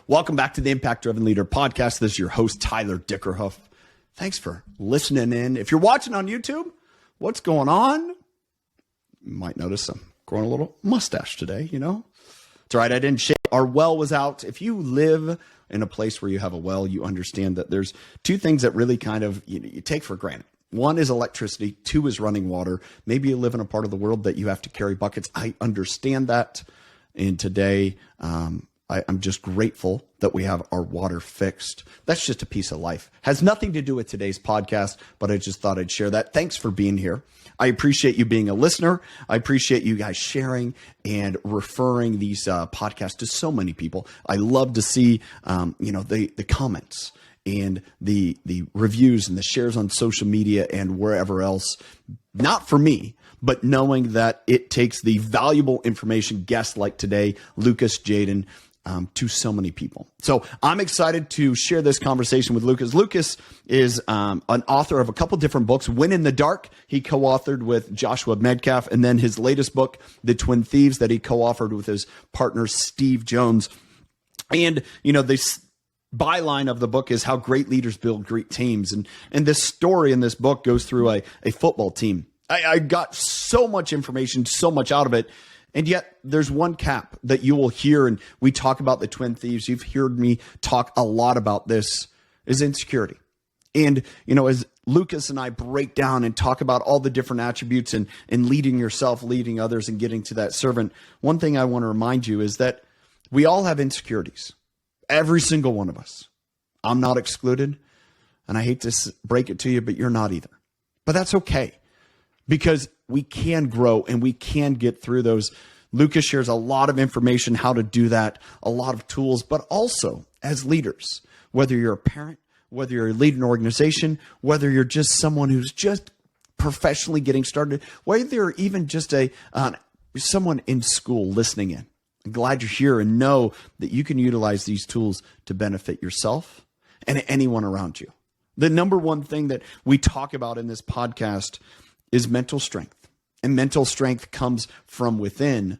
Welcome back to the Impact Driven Leader podcast. This is your host, Tyler Dickerhuff. Thanks for listening in. If you're watching on YouTube, what's going on? You might notice I'm growing a little mustache today, It's all right. I didn't shave. Our well was out. If you live in a place where you have a well, you understand that there's two things that really kind of you take for granted. One is electricity. Two is running water. Maybe you live in a part of the world that you have to carry buckets. I understand that. And today, I'm just grateful that we have our water fixed. That's just a piece of life. Has nothing to do with today's podcast, but I just thought I'd share that. Thanks for being here. I appreciate you being a listener. I appreciate you guys sharing and referring these podcasts to so many people. I love to see, the comments and the reviews and the shares on social media and wherever else. Not for me, but knowing that it takes the valuable information guests like today, Lucas, Jadin, to so many people. So I'm excited to share this conversation with Lucas. Lucas is an author of a couple different books. Win in the Dark, he co-authored with Joshua Medcalf, and then his latest book, The Twin Thieves, that he co-authored with his partner, Steve Jones. And, this byline of the book is how great leaders build great teams. And this story in this book goes through a football team. I got so much information, so much out of it. And yet there's one cap that you will hear, and we talk about the Twin Thieves. You've heard me talk a lot about this, is insecurity. And, as Lucas and I break down and talk about all the different attributes and leading yourself, leading others, and getting to that servant, one thing I want to remind you is that we all have insecurities. Every single one of us. I'm not excluded. And I hate to break it to you, but you're not either. But that's okay. Because we can grow and we can get through those. Lucas shares a lot of information, how to do that, a lot of tools, but also as leaders, whether you're a parent, whether you're leading an organization, whether you're just someone who's just professionally getting started, whether you're even just someone in school listening in. I'm glad you're here and know that you can utilize these tools to benefit yourself and anyone around you. The number one thing that we talk about in this podcast is mental strength. And mental strength comes from within,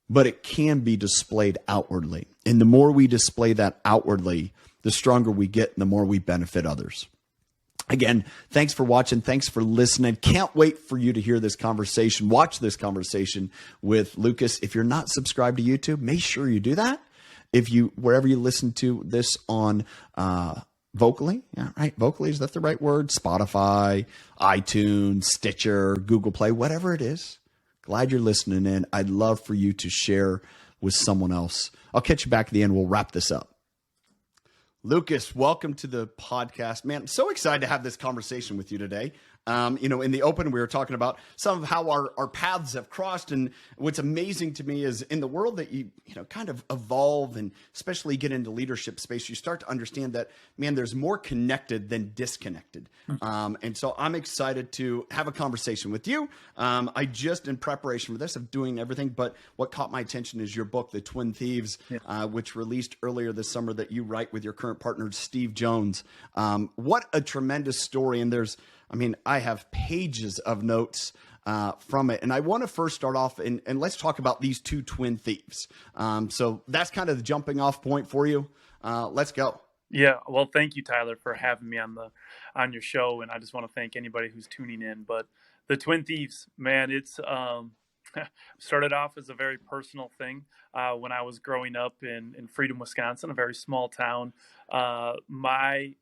but it can be displayed outwardly. And the more we display that outwardly, the stronger we get and the more we benefit others. Again, thanks for watching. Thanks for listening. Can't wait for you to hear this conversation, watch this conversation with Lucas. If you're not subscribed to YouTube, make sure you do that. Wherever you listen to this on, Vocally, yeah, right. Vocally, is that the right word? Spotify, iTunes, Stitcher, Google Play, whatever it is. Glad you're listening in. I'd love for you to share with someone else. I'll catch you back at the end. We'll wrap this up. Lucas, welcome to the podcast. Man, I'm so excited to have this conversation with you today. In the open, we were talking about some of how our paths have crossed. And what's amazing to me is in the world that you kind of evolve and especially get into leadership space, you start to understand that, man, there's more connected than disconnected. And so I'm excited to have a conversation with you. I just, in preparation for this, of doing everything, but what caught my attention is your book, The Twin Thieves, which released earlier this summer that you write with your current partner, Steve Jones. What a tremendous story. And I have pages of notes from it. And I want to first start off and let's talk about these two twin thieves. So that's kind of the jumping off point for you. Let's go. Yeah. Well, thank you, Tyler, for having me on your show. And I just want to thank anybody who's tuning in. But the Twin Thieves, man, it's started off as a very personal thing. When I was growing up in Freedom, Wisconsin, a very small town, I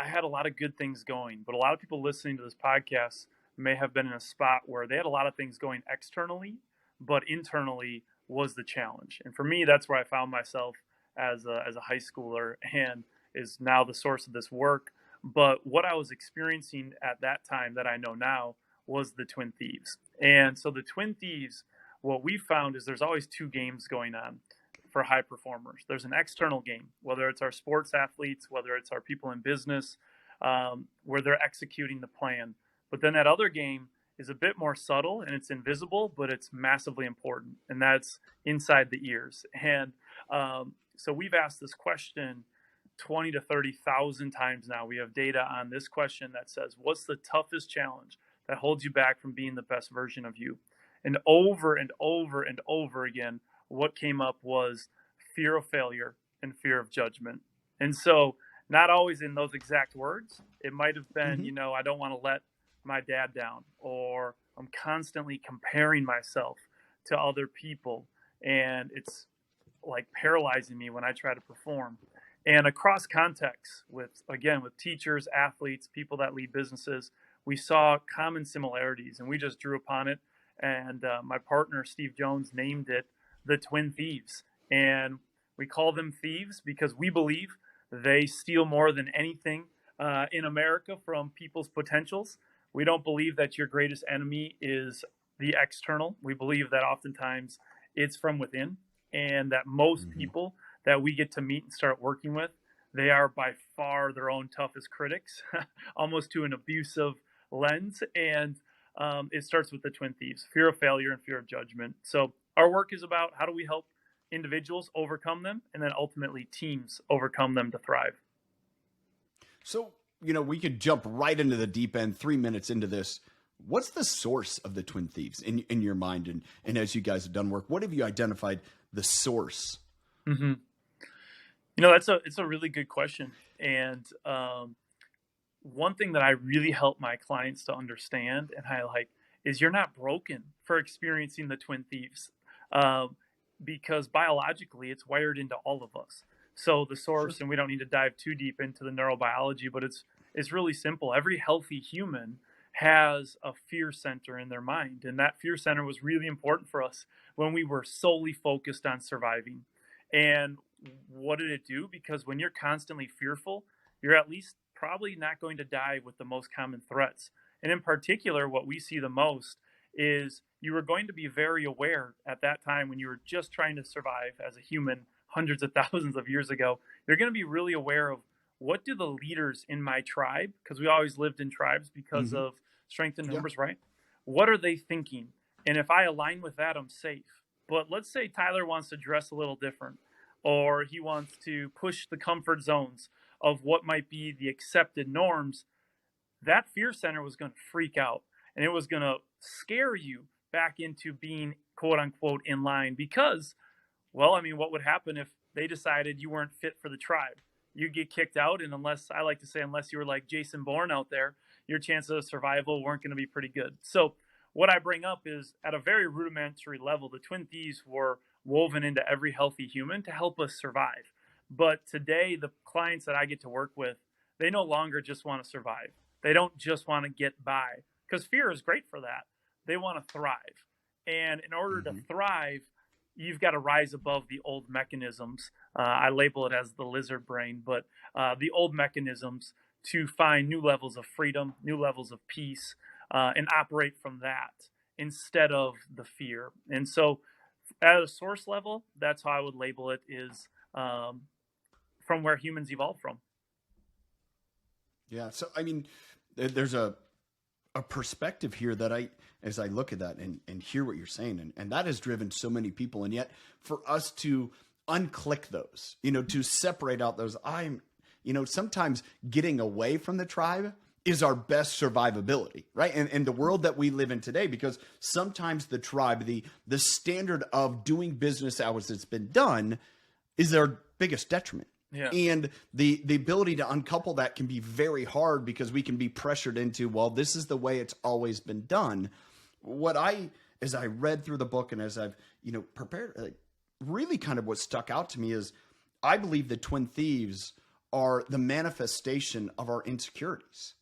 had a lot of good things going, but a lot of people listening to this podcast may have been in a spot where they had a lot of things going externally, but internally was the challenge. And for me, that's where I found myself as a high schooler and is now the source of this work. But what I was experiencing at that time that I know now was the Twin Thieves. And so the Twin Thieves, what we found is there's always two games going on for high performers. There's an external game, whether it's our sports athletes, whether it's our people in business, where they're executing the plan. But then that other game is a bit more subtle and it's invisible, but it's massively important. And that's inside the ears. And so we've asked this question 20 to 30,000 times now. We have data on this question that says, what's the toughest challenge that holds you back from being the best version of you? And over and over and over again, what came up was fear of failure and fear of judgment. And so, not always in those exact words, it might have been, Hmm. I don't want to let my dad down, or I'm constantly comparing myself to other people. And it's like paralyzing me when I try to perform. And across contexts with, again, with teachers, athletes, people that lead businesses, we saw common similarities and we just drew upon it. And my partner, Steve Jones, named it the Twin Thieves. And we call them thieves because we believe they steal more than anything in America from people's potentials. We don't believe that your greatest enemy is the external. We believe that oftentimes it's from within, and that most Hmm. people that we get to meet and start working with, they are by far their own toughest critics, almost to an abusive lens. And it starts with the twin thieves: fear of failure and fear of judgment. So our work is about how do we help individuals overcome them, and then ultimately teams overcome them to thrive. So, we could jump right into the deep end 3 minutes into this. What's the source of the Twin Thieves in your mind? And as you guys have done work, what have you identified the source? Mm-hmm. It's a really good question. And one thing that I really help my clients to understand and highlight is you're not broken for experiencing the twin thieves, um, because biologically it's wired into all of us. So the Sure. source, and we don't need to dive too deep into the neurobiology, but it's really simple. Every healthy human has a fear center in their mind, and that fear center was really important for us when we were solely focused on surviving. And what did it do? Because when you're constantly fearful, you're at least probably not going to die with the most common threats. And in particular, what we see the most is you were going to be very aware at that time when you were just trying to survive as a human hundreds of thousands of years ago. You're going to be really aware of what do the leaders in my tribe, because we always lived in tribes because Hmm. of strength in Yeah. numbers, right? What are they thinking? And if I align with that, I'm safe. But let's say Tyler wants to dress a little different, or he wants to push the comfort zones of what might be the accepted norms. That fear center was going to freak out, and it was going to scare you back into being quote unquote in line. Because, well, I mean, what would happen if they decided you weren't fit for the tribe? You get kicked out, and unless, I like to say, unless you were like Jason Bourne out there, your chances of survival weren't going to be pretty good. So what I bring up is, at a very rudimentary level, the twin thieves were woven into every healthy human to help us survive. But today, the clients that I get to work with, they no longer just want to survive. They don't just want to get by, because fear is great for that. They want to thrive. And in order to Hmm. thrive, you've got to rise above the old mechanisms. I label it as the lizard brain, but the old mechanisms, to find new levels of freedom, new levels of peace, and operate from that instead of the fear. And so, at a source level, that's how I would label it: is um, from where humans evolved from. Yeah. So, I mean, there's a perspective here that as I look at that and hear what you're saying, and that has driven so many people. And yet for us to unclick those, to separate out those, sometimes getting away from the tribe is our best survivability, right? And in the world that we live in today, because sometimes the tribe, the standard of doing business as it's been done is our biggest detriment. Yeah. And the ability to uncouple that can be very hard because we can be pressured into, well, this is the way it's always been done. As I read through the book and as I've, prepared, really kind of what stuck out to me is I believe the twin thieves are the manifestation of our insecurities.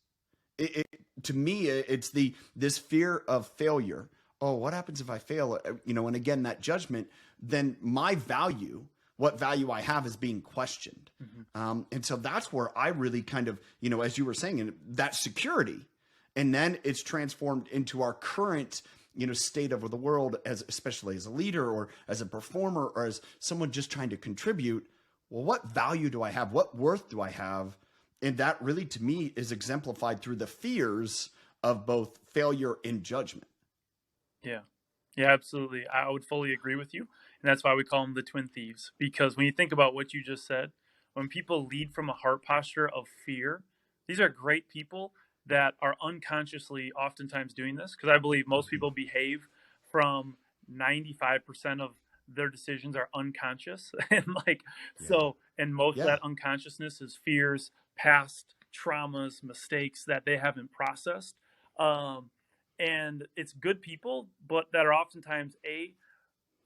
To me, it's this fear of failure. Oh, what happens if I fail? And again, that judgment, then my value, what value I have, is being questioned. Mm-hmm. And so that's where I really kind of, as you were saying, that security, and then it's transformed into our current, state of the world, especially as a leader or as a performer or as someone just trying to contribute. Well, what value do I have? What worth do I have? And that really, to me, is exemplified through the fears of both failure and judgment. Yeah. Yeah, absolutely. I would fully agree with you. And that's why we call them the twin thieves. Because when you think about what you just said, when people lead from a heart posture of fear, these are great people that are unconsciously oftentimes doing this. Because I believe most Mhm. people behave from 95% of their decisions are unconscious. And like, Yeah. so, and most of Yeah. that unconsciousness is fears, past traumas, mistakes that they haven't processed. Um, and it's good people, but that are oftentimes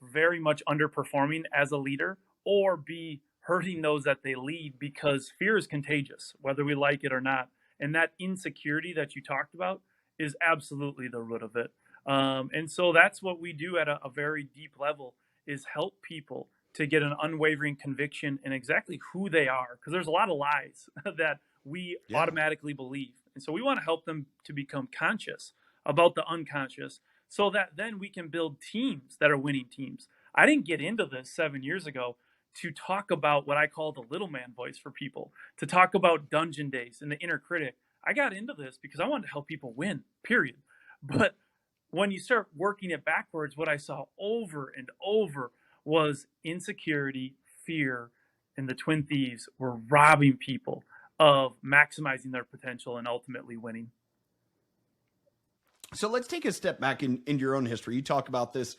very much underperforming as a leader, or B, hurting those that they lead, because fear is contagious, whether we like it or not. And that insecurity that you talked about is absolutely the root of it. And so that's what we do at a very deep level, is help people to get an unwavering conviction in exactly who they are. Because there's a lot of lies that we Yeah. automatically believe. And so we want to help them to become conscious about the unconscious, so that then we can build teams that are winning teams. I didn't get into this 7 years ago to talk about what I call the little man voice for people, to talk about dungeon days and the inner critic. I got into this because I wanted to help people win, period. But when you start working it backwards, what I saw over and over was insecurity, fear, and the Twin Thieves were robbing people of maximizing their potential and ultimately winning. So let's take a step back in your own history. You talk about this,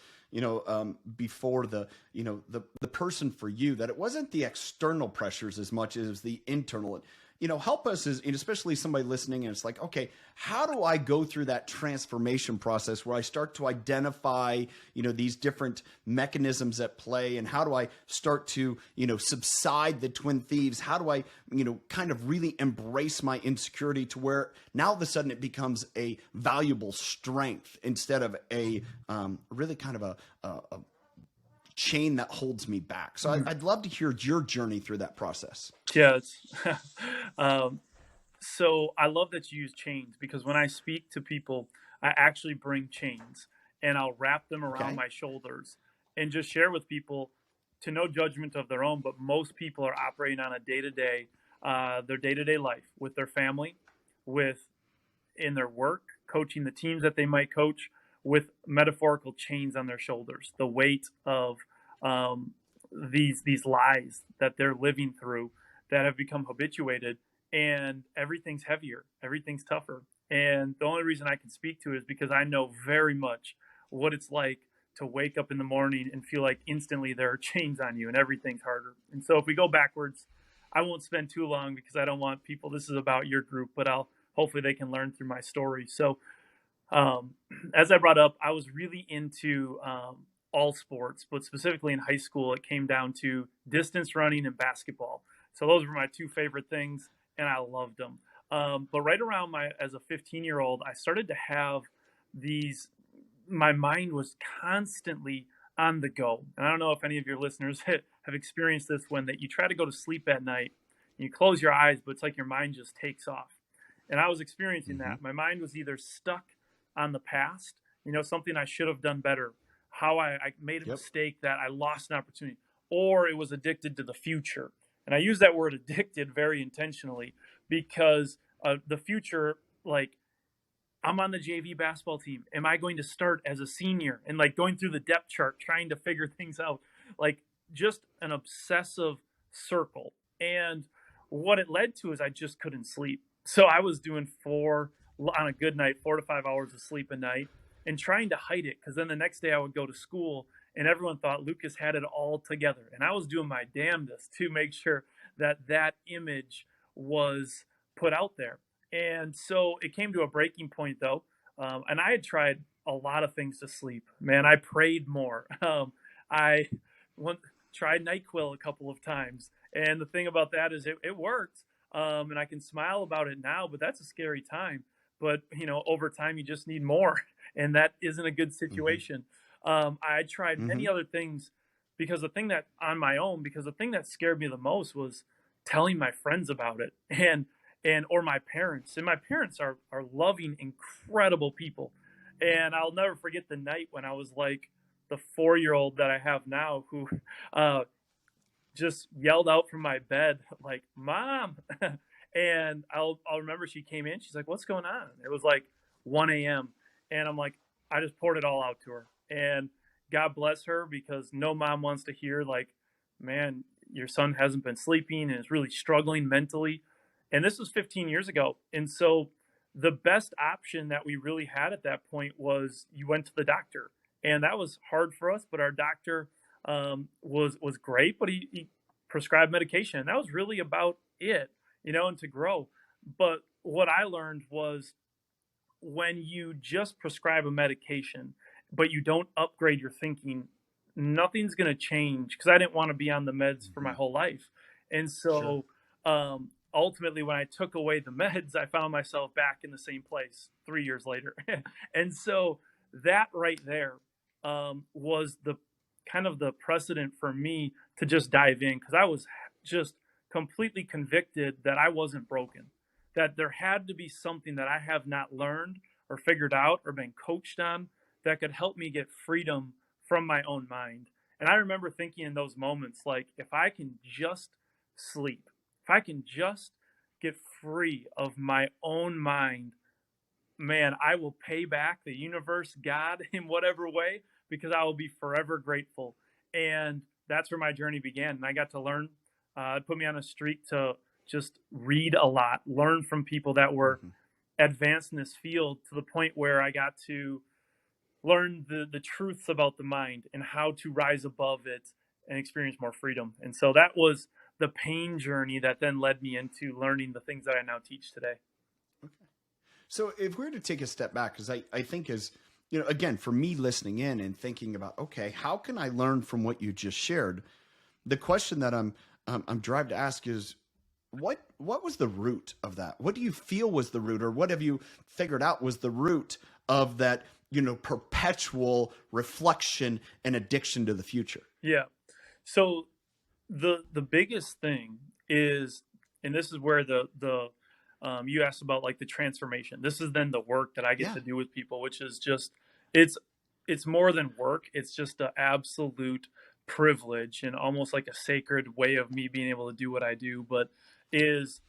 before the person for you, that it wasn't the external pressures as much as the internal. Help us and especially somebody listening, and it's like, okay, how do I go through that transformation process where I start to identify, these different mechanisms at play, and how do I start to, subside the Twin Thieves? How do I, kind of really embrace my insecurity to where now all of a sudden it becomes a valuable strength instead of a really kind of a chain that holds me back. So I'd love to hear your journey through that process. Yeah, um, so I love that you use chains, because when I speak to people, I actually bring chains and I'll wrap them around Okay. my shoulders and just share with people, to no judgment of their own. But most people are operating on a day to day, their day to day life with their family, with in their work, coaching the teams that they might coach, with metaphorical chains on their shoulders, the weight of um, these lies that they're living through, that have become habituated, and everything's heavier, everything's tougher. And the only reason I can speak to it is because I know very much what it's like to wake up in the morning and feel like instantly there are chains on you and everything's harder. And so if we go backwards, I won't spend too long, because I don't want people, this is about your group, but I'll hopefully they can learn through my story. So um, as I brought up, I was really into all sports, but specifically in high school, it came down to distance running and basketball. So those were my two favorite things, and I loved them. But right around as a 15-year-old, I started to have these. My mind was constantly on the go, and I don't know if any of your listeners have experienced this, when that you try to go to sleep at night, and you close your eyes, but it's like your mind just takes off. And I was experiencing Mm-hmm. that. My mind was either stuck on the past, something I should have done better, how I made a Yep. mistake that I lost an opportunity, or it was addicted to the future. And I use that word addicted very intentionally, because the future, like, I'm on the JV basketball team. Am I going to start as a senior? And like going through the depth chart, trying to figure things out, like just an obsessive circle. And what it led to is I just couldn't sleep. So I was doing on a good night, 4 to 5 hours of sleep a night, and trying to hide it. Because then the next day I would go to school and everyone thought Lucas had it all together. And I was doing my damnedest to make sure that image was put out there. And so it came to a breaking point, though. And I had tried a lot of things to sleep. Man, I prayed more. I went, tried NyQuil a couple of times. And the thing about that is it worked. And I can smile about it now, but that's a scary time. But, over time, you just need more. And that isn't a good Mm-hmm. situation. I tried Mm-hmm. many other things, because the thing that scared me the most was telling my friends about it. And or my parents. And my parents are loving, incredible people. And I'll never forget the night when I was like the 4-year-old that I have now, who uh, just yelled out from my bed like, "Mom!" And I'll remember she came in. She's like, "What's going on?" It was like 1 a.m. And I'm like, I just poured it all out to her. And God bless her, because no mom wants to hear like, "Man, your son hasn't been sleeping and is really struggling mentally." And this was 15 years ago. And so the best option that we really had at that point was you went to the doctor. And that was hard for us, but our doctor was great, but he prescribed medication, and that was really about it, and to grow. But what I learned was when you just prescribe a medication, but you don't upgrade your thinking, nothing's going to change because I didn't want to be on the meds for my Hmm. whole life. And Sure. so ultimately, when I took away the meds, I found myself back in the same place 3 years later. And so that right there was the kind of the precedent for me to just dive in because I was just completely convicted that I wasn't broken, that there had to be something that I have not learned or figured out or been coached on that could help me get freedom from my own mind. And I remember thinking in those moments, like, if I can just sleep, if I can just get free of my own mind, man, I will pay back the universe, God, in whatever way, because I will be forever grateful. And that's where my journey began. And I got to learn, it put me on a streak to just read a lot, learn from people that were Hmm. advanced in this field to the point where I got to learn the truths about the mind and how to rise above it and experience more freedom. And so that was the pain journey that then led me into learning the things that I now teach today. So if we were to take a step back, because I think as, again, for me listening in and thinking about, okay, how can I learn from what you just shared? The question that I'm driven to ask is, what was the root of that? What do you feel was the root, or what have you figured out was the root of that, perpetual reflection and addiction to the future? Yeah. So the biggest thing is, and this is where the you asked about like the transformation. This is then the work that I get Yeah. to do with people, which is just it's it's more than work. It's just an absolute privilege and almost like a sacred way of me being able to do what I do. But is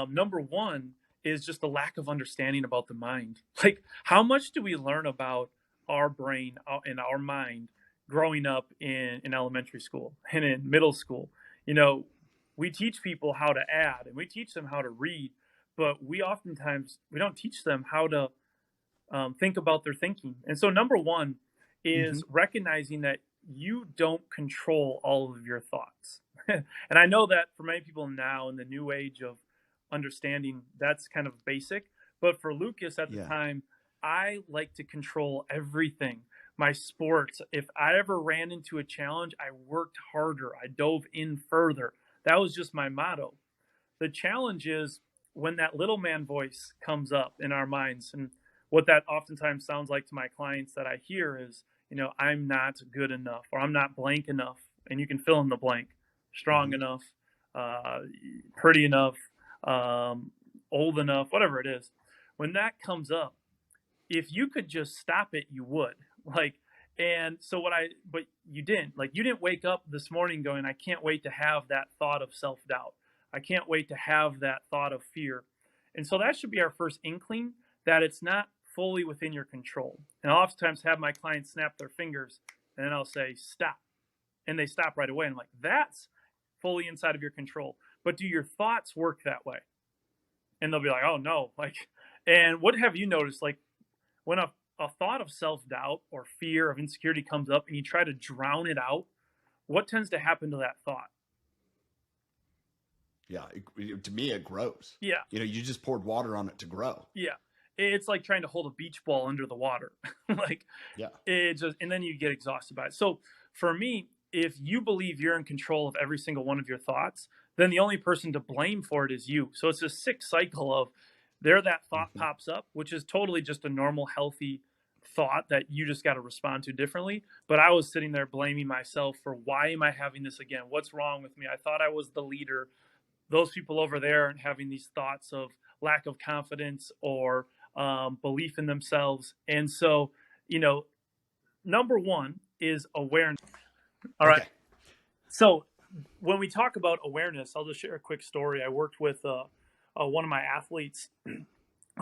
number one is just the lack of understanding about the mind. Like, how much do we learn about our brain and our mind growing up in elementary school and in middle school? You know, we teach people how to add and we teach them how to read, but we don't teach them how to think about their thinking. And so, number one Hmm. is recognizing that you don't control all of your thoughts. And I know that for many people now in the new age of understanding, that's kind of basic. But for Lucas at the Yeah. time, I like to control everything. My sports, if I ever ran into a challenge, I worked harder, I dove in further. That was just my motto. The challenge is when that little man voice comes up in our minds, and what that oftentimes sounds like to my clients that I hear is, I'm not good enough, or I'm not blank enough, and you can fill in the blank, strong Hmm. enough, uh, pretty enough, um, old enough, whatever it is. When that comes up, if you could just stop it, you would. Like, and so but you didn't. Like, you didn't wake up this morning going, I can't wait to have that thought of self doubt. I can't wait to have that thought of fear. And so that should be our first inkling that it's not fully within your control. And I'll oftentimes have my clients snap their fingers and then I'll say, stop. And they stop right away. And I'm like, that's fully inside of your control. But do your thoughts work that way? And they'll be like, oh no. Like, and what have you noticed? Like, when a thought of self doubt or fear of insecurity comes up and you try to drown it out, what tends to happen to that thought? Yeah. To me, it grows. Yeah, You just poured water on it to grow. yeah. It's like trying to hold a beach ball under the water. Like, Yeah. it just, and then you get exhausted by it. So for me, if you believe you're in control of every single one of your thoughts, then the only person to blame for it is you. So it's a sick cycle of that thought Hmm. pops up, which is totally just a normal, healthy thought that you just got to respond to differently. But I was sitting there blaming myself for why am I having this again? What's wrong with me? I thought I was the leader. Those people over there aren't having these thoughts of lack of confidence or belief in themselves. And so, you know, number one is awareness. All right. Okay. So when we talk about awareness, I'll just share a quick story. I worked with one of my athletes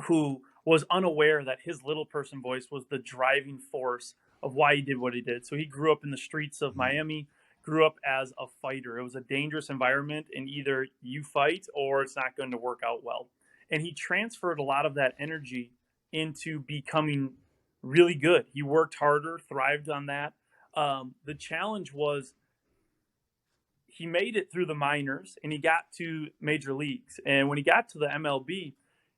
who was unaware that his little person voice was the driving force of why he did what he did. So he grew up in the streets of Hmm. Miami, grew up as a fighter. It was a dangerous environment, and either you fight or it's not going to work out well. And he transferred a lot of that energy into becoming really good. He worked harder, thrived on that. The challenge was he made it through the minors and he got to major leagues. And when he got to the MLB,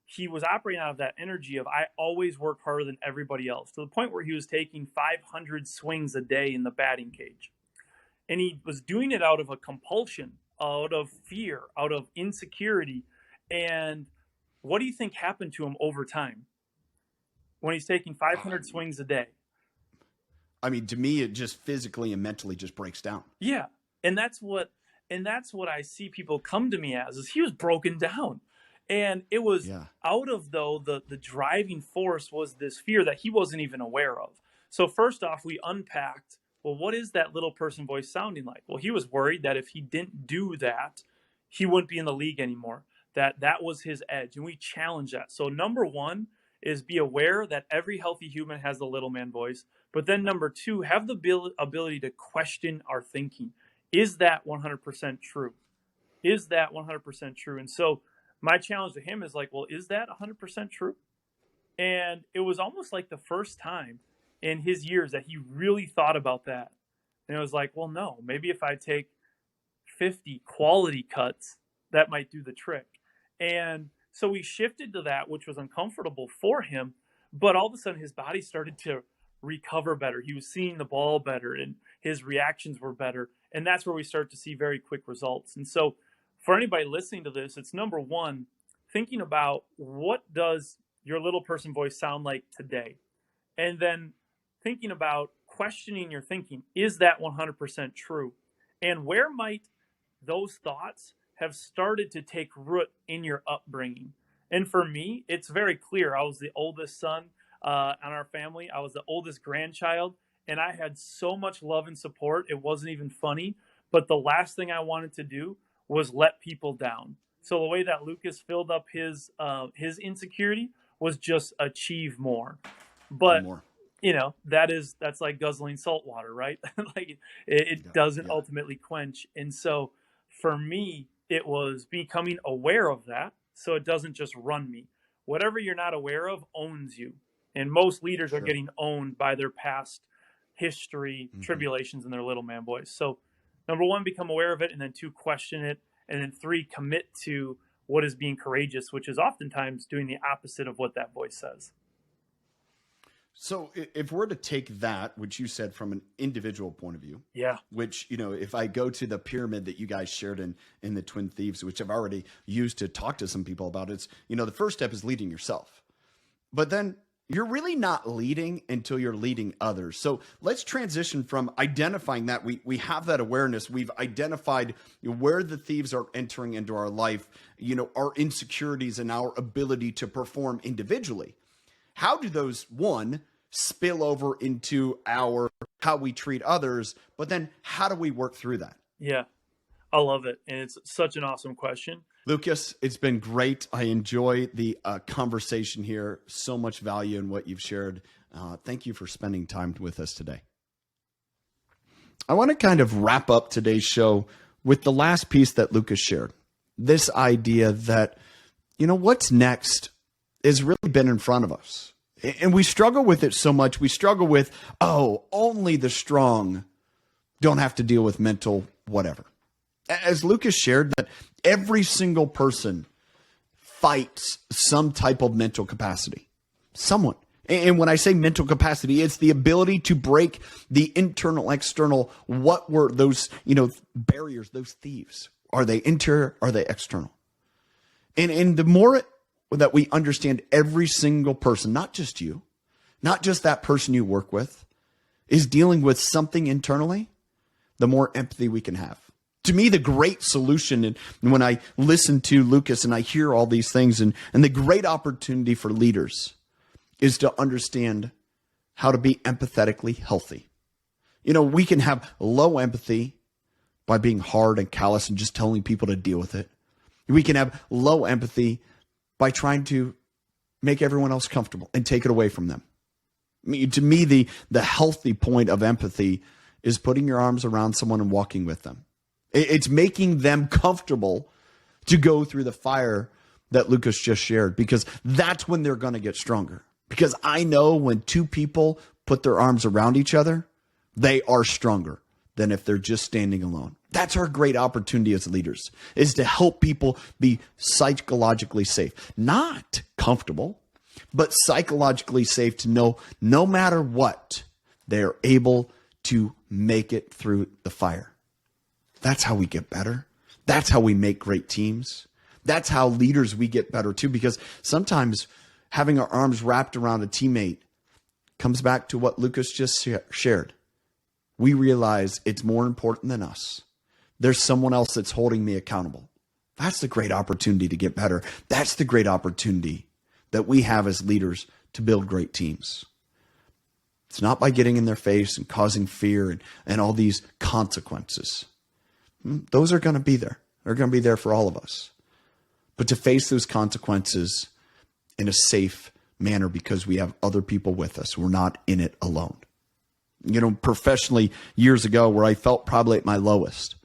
he was operating out of that energy of I always work harder than everybody else, to the point where he was taking 500 swings a day in the batting cage. And he was doing it out of a compulsion, out of fear, out of insecurity. And what do you think happened to him over time when he's taking 500 swings a day? I mean, to me, it just physically and mentally just breaks down. Yeah. And that's what I see people come to me as, is he was broken down. And it was out of, though, the driving force was this fear that he wasn't even aware of. So first off, we unpacked, well, what is that little person voice sounding like? Well, he was worried that if he didn't do that, he wouldn't be in the league anymore, that was his edge. And we challenge that. So number one is be aware that every healthy human has the little man voice. But then number two, have the ability to question our thinking. Is that 100% true? Is that 100% true? And so my challenge to him is like, well, is that 100% true? And it was almost like the first time in his years that he really thought about that. And it was like, well, no, maybe if I take 50 quality cuts, that might do the trick. And so we shifted to that, which was uncomfortable for him. But all of a sudden, his body started to recover better. He was seeing the ball better and his reactions were better. And that's where we start to see very quick results. And so for anybody listening to this, it's number one, thinking about what does your little person voice sound like today? And then thinking about questioning your thinking. Is that 100% true? And where might those thoughts have started to take root in your upbringing? And for me, it's very clear. I was the oldest son on our family. I was the oldest grandchild, and I had so much love and support. It wasn't even funny. But the last thing I wanted to do was let people down. So the way that Lucas filled up his insecurity was just achieve more. But you know, that's like guzzling salt water, right? Like it doesn't ultimately quench. And so for me, it was becoming aware of that, so it doesn't just run me. Whatever you're not aware of owns you. And most leaders are getting owned by their past history, tribulations, and their little man voice. So number one, become aware of it. And then two, question it. And then three, commit to what is being courageous, which is oftentimes doing the opposite of what that voice says. So if we're to take that, which you said from an individual point of view, which, you know, if I go to the pyramid that you guys shared in the Twin Thieves, which I've already used to talk to some people about, it's, you know, the first step is leading yourself. But then you're really not leading until you're leading others. So let's transition from identifying that. We have that awareness. We've identified where the thieves are entering into our life, you know, our insecurities and our ability to perform individually. How do those, one, spill over into how we treat others, but then how do we work through that? Yeah, I love it. And it's such an awesome question. Lucas, it's been great. I enjoy the conversation here. So much value in what you've shared. Thank you for spending time with us today. I want to kind of wrap up today's show with the last piece that Lucas shared. This idea that, you know, what's next has really been in front of us. And we struggle with it so much. We struggle with, only the strong don't have to deal with mental whatever. As Lucas shared, that every single person fights some type of mental capacity. Someone. And when I say mental capacity, it's the ability to break the internal, external. What were those, you know, barriers, those thieves? Are they interior? Are they external? And the more that we understand every single person, not just you, not just that person you work with, is dealing with something internally, the more empathy we can have. To me, the great solution, and when I listen to Lucas and I hear all these things, and the great opportunity for leaders is to understand how to be empathetically healthy. You know, we can have low empathy by being hard and callous and just telling people to deal with it. We can have low empathy by trying to make everyone else comfortable and take it away from them. I mean, to me, the healthy point of empathy is putting your arms around someone and walking with them. It's making them comfortable to go through the fire that Lucas just shared, because that's when they're going to get stronger. Because I know when two people put their arms around each other, They are stronger than if they're just standing alone. That's our great opportunity as leaders, is to help people be psychologically safe. Not comfortable, but psychologically safe to know no matter what, they're able to make it through the fire. That's how we get better. That's how we make great teams. That's how leaders we get better too, because sometimes having our arms wrapped around a teammate comes back to what Lucas just shared. We realize it's more important than us. There's someone else that's holding me accountable. That's the great opportunity to get better. That's the great opportunity that we have as leaders to build great teams. It's not by getting in their face and causing fear and all these consequences. Those are going to be there. They're going to be there for all of us. But to face those consequences in a safe manner because we have other people with us. We're not in it alone. You know, professionally, years ago, where I felt probably at my lowest.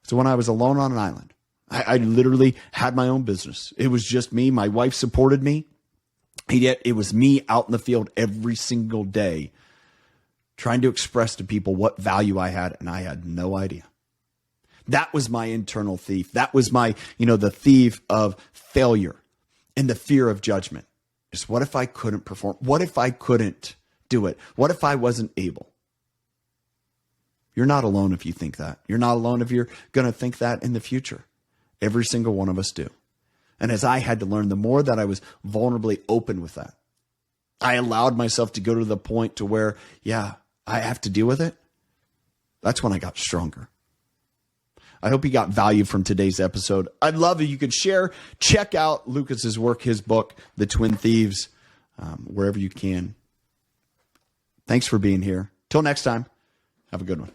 So when I was alone on an island, I literally had my own business. It was just me. My wife supported me. And yet it was me out in the field every single day trying to express to people what value I had, and I had no idea. That was my internal thief. That was my, the thief of failure and the fear of judgment. Is what if I couldn't perform? What if I couldn't do it? What if I wasn't able? You're not alone if you think that. You're not alone if you're going to think that in the future. Every single one of us do. And as I had to learn, the more that I was vulnerably open with that, I allowed myself to go to the point to where, I have to deal with it. That's when I got stronger. I hope you got value from today's episode. I'd love if you could share, check out Lucas's work, his book, The Twin Thieves, wherever you can. Thanks for being here. Till next time, have a good one.